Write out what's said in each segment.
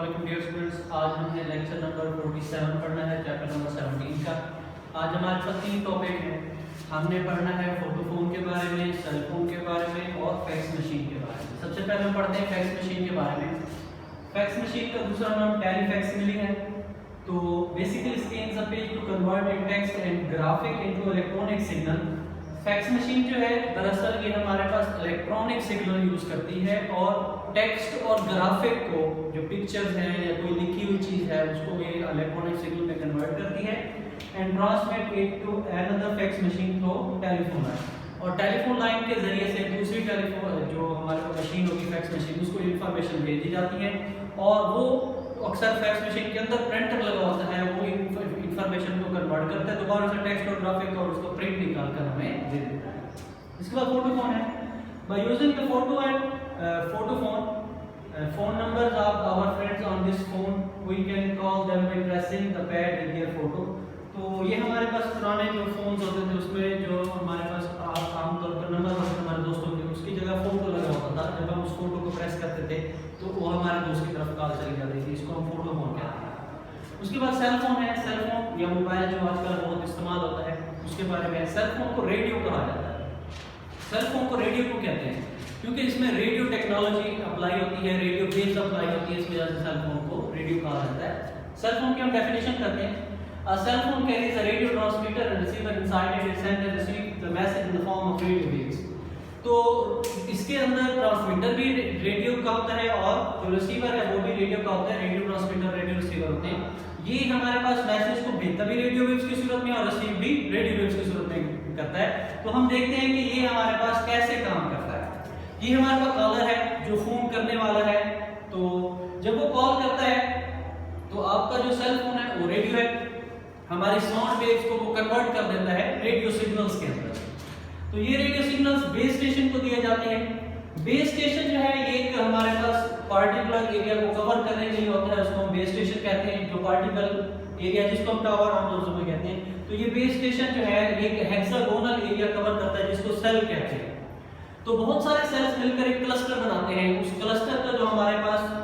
Dear students, आज हमने lecture number 47 पढ़ना है, चैप्टर नंबर 17 का। आज हमारे पास 3 टॉपिक हैं। हमने पढ़ना है फोटोफोन के बारे में, सेल फोन के बारे में और फैक्स मशीन के बारे में। सबसे पहले हम पढ़ते हैं फैक्स मशीन के बारे में। फैक्स मशीन का दूसरा नाम टेलीफैक्सिमिली है। तो basically scans a page to convert in text and graphic into electronic signal. Fax machine जो है दरअसल ये हमारे पास इलेक्ट्रॉनिक सिग्नल यूज करती है और टेक्स्ट और ग्राफिक को, जो पिक्चर्स हैं या कोई लिखी हुई चीज है, उसको ये इलेक्ट्रॉनिक सिग्नल में कन्वर्ट करती है and transmit it to another fax machine through telephone line. और टेलीफोन लाइन के जरिए से दूसरी टेलीफोन जो हमारे पास मशीन होगी फैक्स मशीन, उसको इंफॉर्मेशन भेजी जाती है और वो अक्सर फैक्स मशीन के अंदर प्रिंटर लगा होता है, वो इंफॉर्मेशन को कन्वर्ट करता है दोबारा से टेक्स्ट और ग्राफिक और उसको प्रिंट निकाल कर हमें दे देता है। इसके बाद फोटोफोन है। By using the photo and photophone phone numbers of our friends on this phone, we can call them by pressing the pad with their photo। तो ये हमारे पास पुराने जो फोन्स होते थे उसमें जो हमारे पास आमतौर पर नंबर होते हमारे दोस्तों के, उसकी जगह फोटो लगा होता था। जब हम उस फोटो को प्रेस करते थे तो वो हमारे दोस्त की तरफ कॉल चली जाती थी, इसको हम फोटो फोन कहते हैं। उसके बाद सेल फोन है। सेल फोन या मोबाइल जो आजकल बहुत इस्तेमाल होता है, उसके बारे में। सेल फोन को रेडियो कहा जाता है। सेल फोन को रेडियो को कहते हैं क्योंकि इसमें रेडियो टेक्नोलॉजी अप्लाई होती है, रेडियो वेव्स अप्लाई होती है, इस वजह से सेल फोन को रेडियो कहा जाता है। सेल फोन की हम डेफिनेशन करते हैं। A cell phone carries a radio transmitter and receiver inside it. It sends and receives the message in the form of radio waves। तो इसके अंदर ट्रांसमीटर भी रेडियो का होता है और जो रिसीवर है वो भी रेडियो का होता है। रेडियो ट्रांसमीटर, रेडियो रिसीवर होते हैं। ये हमारे पास मैसेज को भेजता भी रेडियो वेव्स की सूरत में और रिसीव भी रेडियो वेव्स की सूरत में करता है। तो हम देखते हैं कि ये हमारे पास कैसे काम करता है। ये हमारे पास कॉलर है जो फोन करने वाला है। तो जब वो कॉल करता है तो आपका जो सेल फोन है वो रेडियो है, हमारी साउंड वेव्स को वो कन्वर्ट कर देता है रेडियो सिग्नल्स के अंदर। तो ये रेडियो सिग्नल्स बेस स्टेशन को दिए जाते हैं। बेस स्टेशन जो है ये एक हमारे पास पार्टिकुलर एरिया को कवर करने के लिए होता है, उसको हम बेस स्टेशन कहते हैं। जो पार्टिकल एरिया जिसको हम टावर आमतौर पर कहते हैं, तो ये बेस स्टेशन जो है ये हेक्सागोनल एरिया कवर करता है जिसको सेल कहते हैं। तो बहुत सारे सेल्स मिलकर एक क्लस्टर बनाते हैं। उस क्लस्टर का जो हमारे पास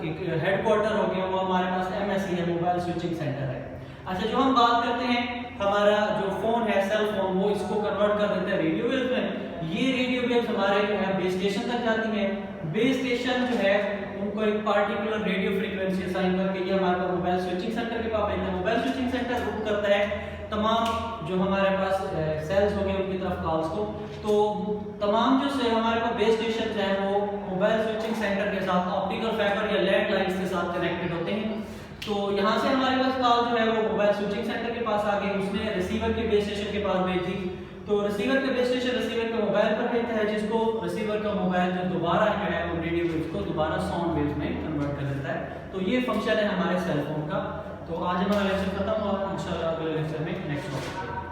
एक हेडक्वार्टर हो गया, वो हमारे पास एमएससी है, मोबाइल स्विचिंग सेंटर है। अच्छा, जो हम बात करते हैं हमारा जो फोन है सेल फोन, वो इसको कन्वर्ट कर देता है रेडियो वेव्स में। ये रेडियो वेव्स हमारे जो है बेस स्टेशन तक जाती हैं। बेस स्टेशन जो है उनको एक पार्टिकुलर रेडियो फ्रीक्वेंसी असाइन करके ये हमारे मोबाइल स्विचिंग सेंटर के पास भेजता है। मोबाइल स्विचिंग सेंटर रूट करता है तमाम जो हमारे पास सेल्स हो गए उनकी तरफ कॉल्स को। तो तमाम जो से हमारे पास बेस स्टेशन है वो मोबाइल स्विचिंग सेंटर के साथ ऑप्टिकल फाइबर या लैंडलाइंस के साथ कनेक्टेड होते हैं। तो यहाँ से हमारे पास कॉल जो है वो मोबाइल स्विचिंग सेंटर के पास आ गई, उसने रिसीवर के बेस स्टेशन के पास भेजी। तो रिसीवर के बेस स्टेशन रिसीवर के मोबाइल पर भेजता है, जिसको रिसीवर का मोबाइल जो दोबारा जो है वो रेडियो वेव्स को दोबारा साउंड वेव्स में कन्वर्ट कर देता है। तो ये फंक्शन है हमारे सेल फोन का। तो आज हमारा लेक्चर खत्म हुआ, इंशाल्लाह अगले लेक्चर में नेक्स्ट टॉपिक